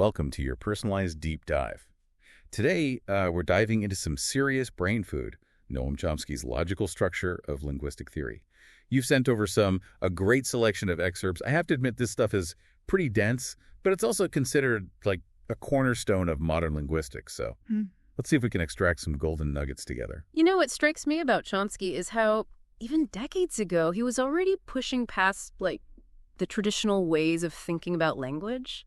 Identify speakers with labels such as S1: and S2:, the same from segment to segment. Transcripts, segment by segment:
S1: welcome to your personalized deep dive. Today, we're diving into some serious brain food, Noam Chomsky's logical structure of linguistic theory. You've sent over a great selection of excerpts. I have to admit this stuff is pretty dense, but it's also considered like a cornerstone of modern linguistics. So let's see if we can extract some golden nuggets together.
S2: You know, what strikes me about Chomsky is how even decades ago, he was already pushing past, the traditional ways of thinking about language.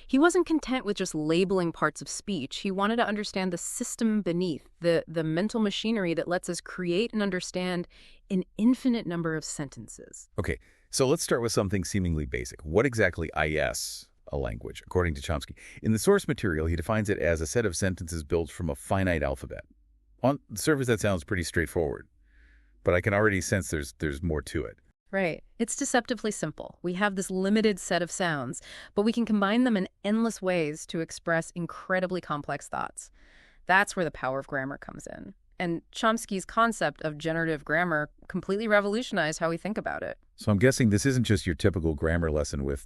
S2: He wasn't content with just labeling parts of speech. He wanted to understand the system beneath, the mental machinery that lets us create and understand an infinite number of sentences.
S1: Okay, so let's start with something seemingly basic. What exactly is a language, according to Chomsky? In the source material, he defines it as a set of sentences built from a finite alphabet. On the surface, that sounds pretty straightforward, but I can already sense there's more to it.
S2: Right. It's deceptively simple. We have this limited set of sounds, but we can combine them in endless ways to express incredibly complex thoughts. That's where the power of grammar comes in. And Chomsky's concept of generative grammar completely revolutionized how we think about it.
S1: So I'm guessing this isn't just your typical grammar lesson with,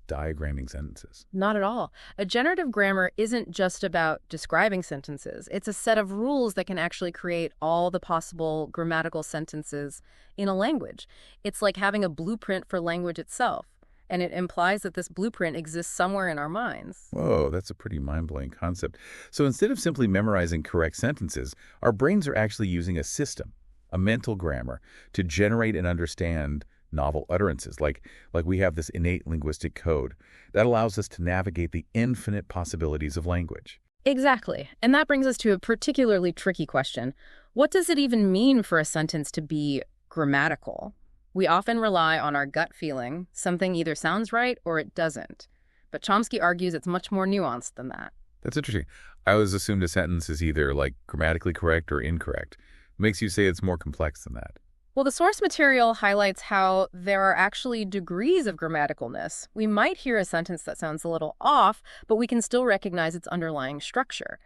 S1: diagramming sentences.
S2: Not at all. A generative grammar isn't just about describing sentences. It's a set of rules that can actually create all the possible grammatical sentences in a language. It's like having a blueprint for language itself, and it implies that this blueprint exists somewhere in our minds.
S1: Whoa, that's a pretty mind-blowing concept. So instead of simply memorizing correct sentences, our brains are actually using a system, a mental grammar, to generate and understand novel utterances, like we have this innate linguistic code that allows us to navigate the infinite possibilities of language.
S2: Exactly. And that brings us to a particularly tricky question. What does it even mean for a sentence to be grammatical? We often rely on our gut feeling. Something either sounds right or it doesn't. But Chomsky argues it's much more nuanced than that.
S1: That's interesting. I always assumed a sentence is either grammatically correct or incorrect. Makes you say it's more complex than that.
S2: Well, the source material highlights how there are actually degrees of grammaticalness. We might hear a sentence that sounds a little off, but we can still recognize its underlying structure.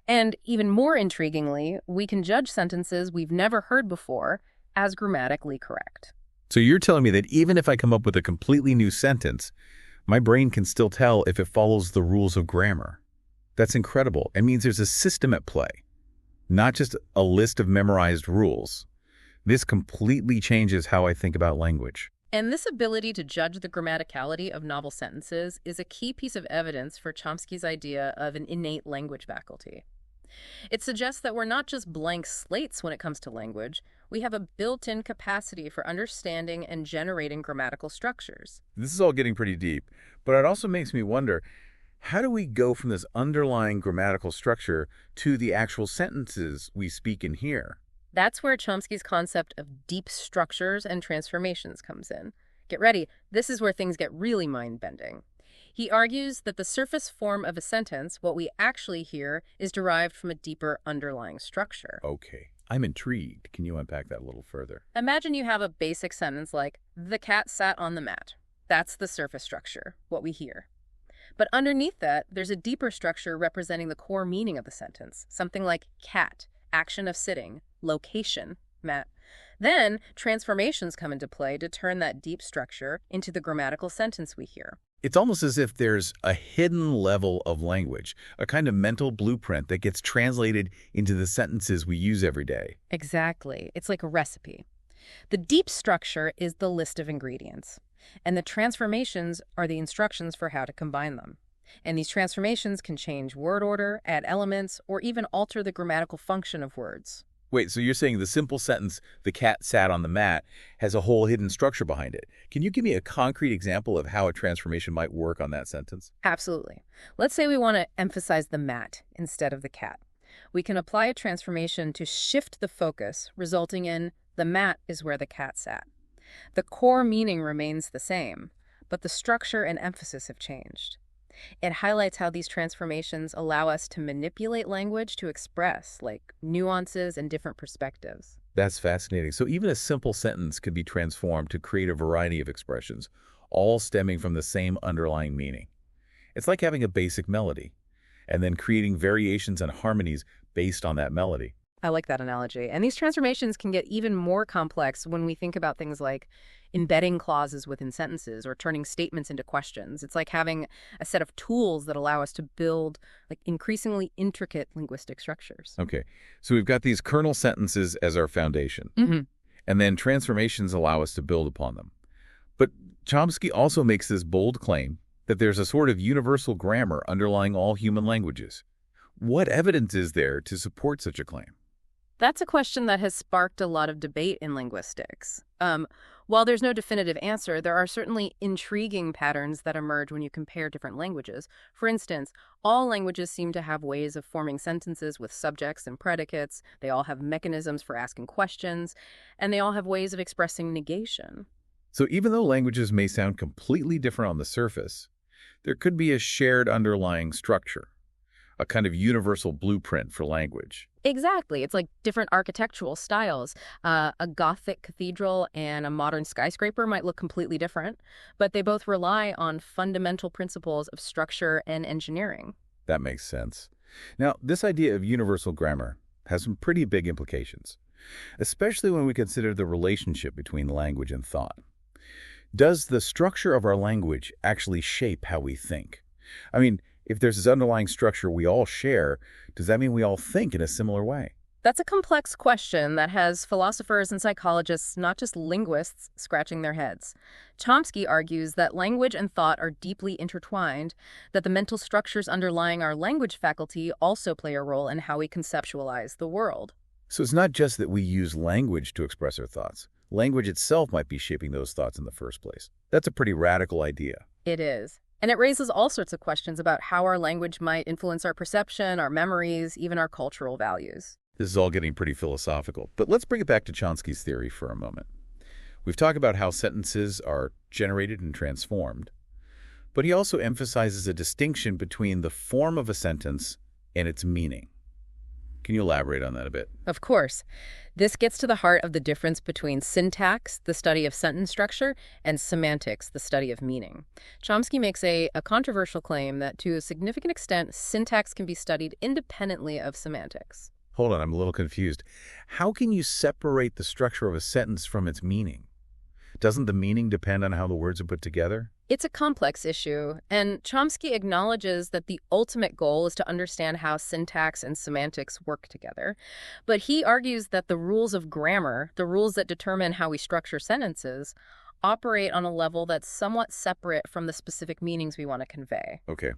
S2: And even more intriguingly, we can judge sentences we've never heard before as grammatically correct.
S1: So you're telling me that even if I come up with a completely new sentence, my brain can still tell if it follows the rules of grammar. That's incredible. It means there's a system at play, not just a list of memorized rules. This completely changes how I think about language.
S2: And this ability to judge the grammaticality of novel sentences is a key piece of evidence for Chomsky's idea of an innate language faculty. It suggests that we're not just blank slates when it comes to language. We have a built-in capacity for understanding and generating grammatical structures.
S1: This is all getting pretty deep, but it also makes me wonder, how do we go from this underlying grammatical structure to the actual sentences we speak and hear?
S2: That's where Chomsky's concept of deep structures and transformations comes in. Get ready, this is where things get really mind-bending. He argues that the surface form of a sentence, what we actually hear, is derived from a deeper underlying structure.
S1: Okay, I'm intrigued. Can you unpack that a little further?
S2: Imagine you have a basic sentence like, "The cat sat on the mat." That's the surface structure, what we hear. But underneath that, there's a deeper structure representing the core meaning of the sentence, something like cat, action of sitting, location, mat. Then, transformations come into play to turn that deep structure into the grammatical sentence we hear.
S1: It's almost as if there's a hidden level of language, a kind of mental blueprint that gets translated into the sentences we use every day.
S2: Exactly. It's like a recipe. The deep structure is the list of ingredients, and the transformations are the instructions for how to combine them. And these transformations can change word order, add elements, or even alter the grammatical function of words.
S1: Wait, so you're saying the simple sentence, "the cat sat on the mat," has a whole hidden structure behind it. Can you give me a concrete example of how a transformation might work on that sentence?
S2: Absolutely. Let's say we want to emphasize the mat instead of the cat. We can apply a transformation to shift the focus, resulting in "the mat is where the cat sat." The core meaning remains the same, but the structure and emphasis have changed. It highlights how these transformations allow us to manipulate language to express, nuances and different perspectives.
S1: That's fascinating. So even a simple sentence could be transformed to create a variety of expressions, all stemming from the same underlying meaning. It's like having a basic melody, and then creating variations and harmonies based on that melody.
S2: I like that analogy. And these transformations can get even more complex when we think about things like embedding clauses within sentences or turning statements into questions. It's like having a set of tools that allow us to build like increasingly intricate linguistic structures.
S1: Okay, so we've got these kernel sentences as our foundation,
S2: Hmm.
S1: and then transformations allow us to build upon them. But Chomsky also makes this bold claim that there's a sort of universal grammar underlying all human languages. What evidence is there to support such a claim?
S2: That's a question that has sparked a lot of debate in linguistics. While there's no definitive answer, there are certainly intriguing patterns that emerge when you compare different languages. For instance, all languages seem to have ways of forming sentences with subjects and predicates. They all have mechanisms for asking questions, and they all have ways of expressing negation.
S1: So even though languages may sound completely different on the surface, there could be a shared underlying structure, a kind of universal blueprint for language.
S2: Exactly. It's like different architectural styles. A Gothic cathedral and a modern skyscraper might look completely different, but they both rely on fundamental principles of structure and engineering.
S1: That makes sense. Now, this idea of universal grammar has some pretty big implications, especially when we consider the relationship between language and thought. Does the structure of our language actually shape how we think? I mean, if there's this underlying structure we all share, does that mean we all think in a similar way?
S2: That's a complex question that has philosophers and psychologists, not just linguists, scratching their heads. Chomsky argues that language and thought are deeply intertwined, that the mental structures underlying our language faculty also play a role in how we conceptualize the world.
S1: So it's not just that we use language to express our thoughts. Language itself might be shaping those thoughts in the first place. That's a pretty radical idea.
S2: It is. And it raises all sorts of questions about how our language might influence our perception, our memories, even our cultural values.
S1: This is all getting pretty philosophical, but let's bring it back to Chomsky's theory for a moment. We've talked about how sentences are generated and transformed, but he also emphasizes a distinction between the form of a sentence and its meaning. Can you elaborate on that a bit?
S2: Of course. This gets to the heart of the difference between syntax, the study of sentence structure, and semantics, the study of meaning. Chomsky makes a controversial claim that to a significant extent, syntax can be studied independently of semantics.
S1: Hold on, I'm a little confused. How can you separate the structure of a sentence from its meaning? Doesn't the meaning depend on how the words are put together?
S2: It's a complex issue, and Chomsky acknowledges that the ultimate goal is to understand how syntax and semantics work together. But he argues that the rules of grammar, the rules that determine how we structure sentences, operate on a level that's somewhat separate from the specific meanings we want to convey.
S1: Okay,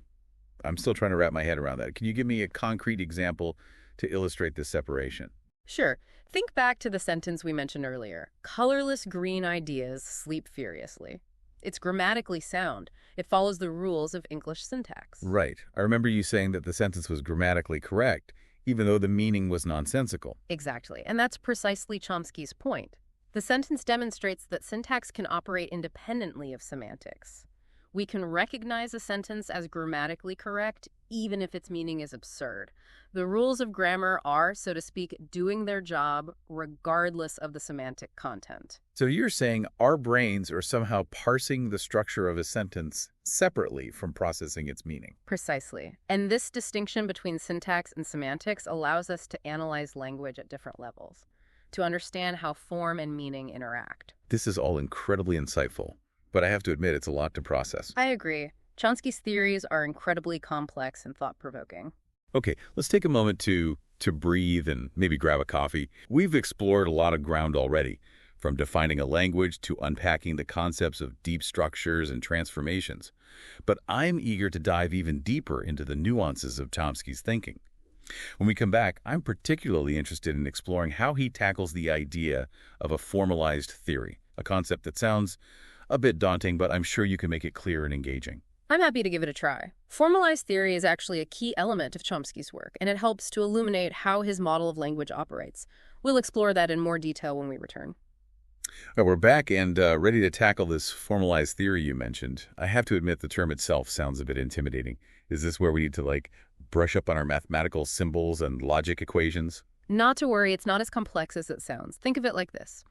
S1: I'm still trying to wrap my head around that. Can you give me a concrete example to illustrate this separation?
S2: Sure. Think back to the sentence we mentioned earlier. Colorless green ideas sleep furiously. It's grammatically sound. It follows the rules of English syntax.
S1: Right. I remember you saying that the sentence was grammatically correct, even though the meaning was nonsensical.
S2: Exactly. And that's precisely Chomsky's point. The sentence demonstrates that syntax can operate independently of semantics. We can recognize a sentence as grammatically correct, even if its meaning is absurd. The rules of grammar are, so to speak, doing their job regardless of the semantic content.
S1: So you're saying our brains are somehow parsing the structure of a sentence separately from processing its meaning.
S2: Precisely. And this distinction between syntax and semantics allows us to analyze language at different levels, to understand how form and meaning interact.
S1: This is all incredibly insightful, but I have to admit it's a lot to process.
S2: I agree. Chomsky's theories are incredibly complex and thought-provoking.
S1: Okay, let's take a moment to breathe and maybe grab a coffee. We've explored a lot of ground already, from defining a language to unpacking the concepts of deep structures and transformations. But I'm eager to dive even deeper into the nuances of Chomsky's thinking. When we come back, I'm particularly interested in exploring how he tackles the idea of a formalized theory, a concept that sounds a bit daunting, but I'm sure you can make it clear and engaging.
S2: I'm happy to give it a try. Formalized theory is actually a key element of Chomsky's work, and it helps to illuminate how his model of language operates. We'll explore that in more detail when we return.
S1: Well, we're back and ready to tackle this formalized theory you mentioned. I have to admit the term itself sounds a bit intimidating. Is this where we need to, brush up on our mathematical symbols and logic equations?
S2: Not to worry, it's not as complex as it sounds. Think of it like this.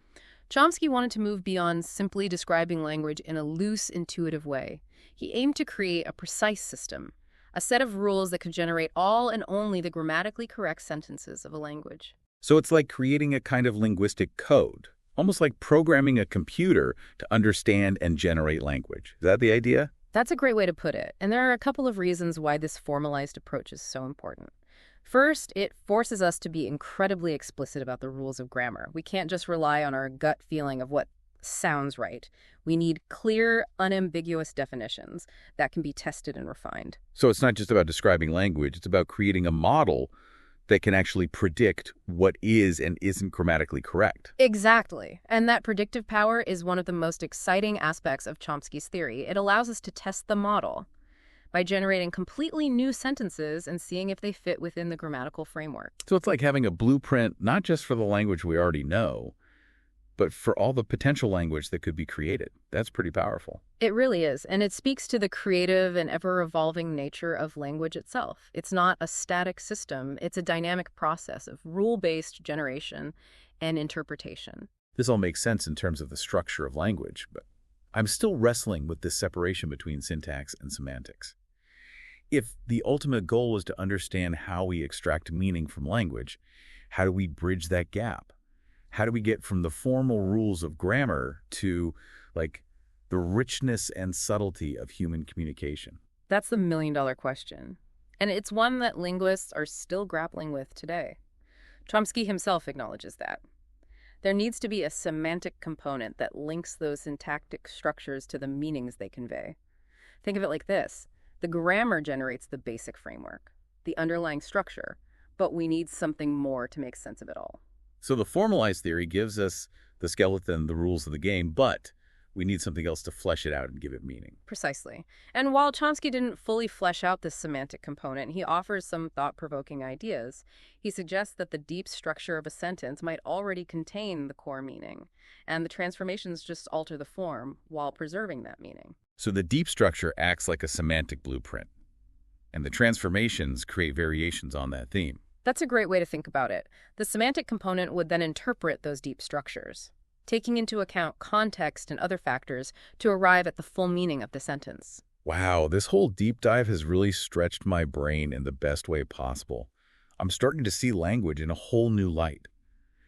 S2: Chomsky wanted to move beyond simply describing language in a loose, intuitive way. He aimed to create a precise system, a set of rules that could generate all and only the grammatically correct sentences of a language.
S1: So it's like creating a kind of linguistic code, almost like programming a computer to understand and generate language. Is that the idea?
S2: That's a great way to put it, and there are a couple of reasons why this formalized approach is so important. First, it forces us to be incredibly explicit about the rules of grammar. We can't just rely on our gut feeling of what sounds right. We need clear, unambiguous definitions that can be tested and refined.
S1: So it's not just about describing language, it's about creating a model that can actually predict what is and isn't grammatically correct.
S2: Exactly. And that predictive power is one of the most exciting aspects of Chomsky's theory. It allows us to test the model by generating completely new sentences and seeing if they fit within the grammatical framework.
S1: So it's like having a blueprint, not just for the language we already know, but for all the potential language that could be created. That's pretty powerful.
S2: It really is, and it speaks to the creative and ever-evolving nature of language itself. It's not a static system, it's a dynamic process of rule-based generation and interpretation.
S1: This all makes sense in terms of the structure of language, but I'm still wrestling with this separation between syntax and semantics. If the ultimate goal was to understand how we extract meaning from language, how do we bridge that gap? How do we get from the formal rules of grammar to, like, the richness and subtlety of human communication?
S2: That's the million-dollar question. And it's one that linguists are still grappling with today. Chomsky himself acknowledges that. There needs to be a semantic component that links those syntactic structures to the meanings they convey. Think of it like this. The grammar generates the basic framework, the underlying structure, but we need something more to make sense of it all.
S1: So the formalized theory gives us the skeleton, the rules of the game, but we need something else to flesh it out and give it meaning.
S2: Precisely. And while Chomsky didn't fully flesh out this semantic component, he offers some thought-provoking ideas. He suggests that the deep structure of a sentence might already contain the core meaning, and the transformations just alter the form while preserving that meaning.
S1: So the deep structure acts like a semantic blueprint, and the transformations create variations on that theme.
S2: That's a great way to think about it. The semantic component would then interpret those deep structures, taking into account context and other factors to arrive at the full meaning of the sentence.
S1: Wow, this whole deep dive has really stretched my brain in the best way possible. I'm starting to see language in a whole new light,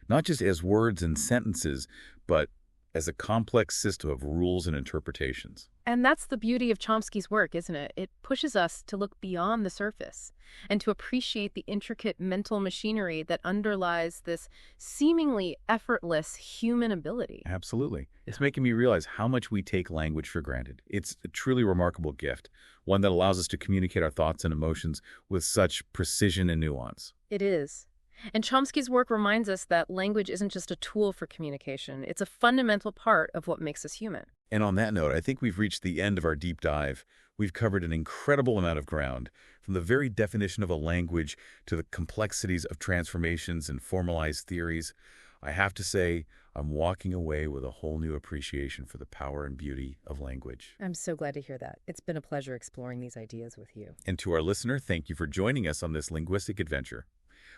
S1: not just as words and sentences, but as a complex system of rules and interpretations.
S2: And that's the beauty of Chomsky's work, isn't it? It pushes us to look beyond the surface and to appreciate the intricate mental machinery that underlies this seemingly effortless human ability.
S1: Absolutely. It's making me realize how much we take language for granted. It's a truly remarkable gift, one that allows us to communicate our thoughts and emotions with such precision and nuance.
S2: It is. And Chomsky's work reminds us that language isn't just a tool for communication. It's a fundamental part of what makes us human.
S1: And on that note, I think we've reached the end of our deep dive. We've covered an incredible amount of ground, from the very definition of a language to the complexities of transformations and formalized theories. I have to say, I'm walking away with a whole new appreciation for the power and beauty of language.
S2: I'm so glad to hear that. It's been a pleasure exploring these ideas with you.
S1: And to our listener, thank you for joining us on this linguistic adventure.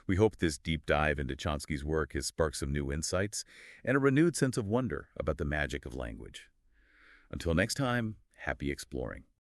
S1: We hope this deep dive into Chomsky's work has sparked some new insights and a renewed sense of wonder about the magic of language. Until next time, happy exploring.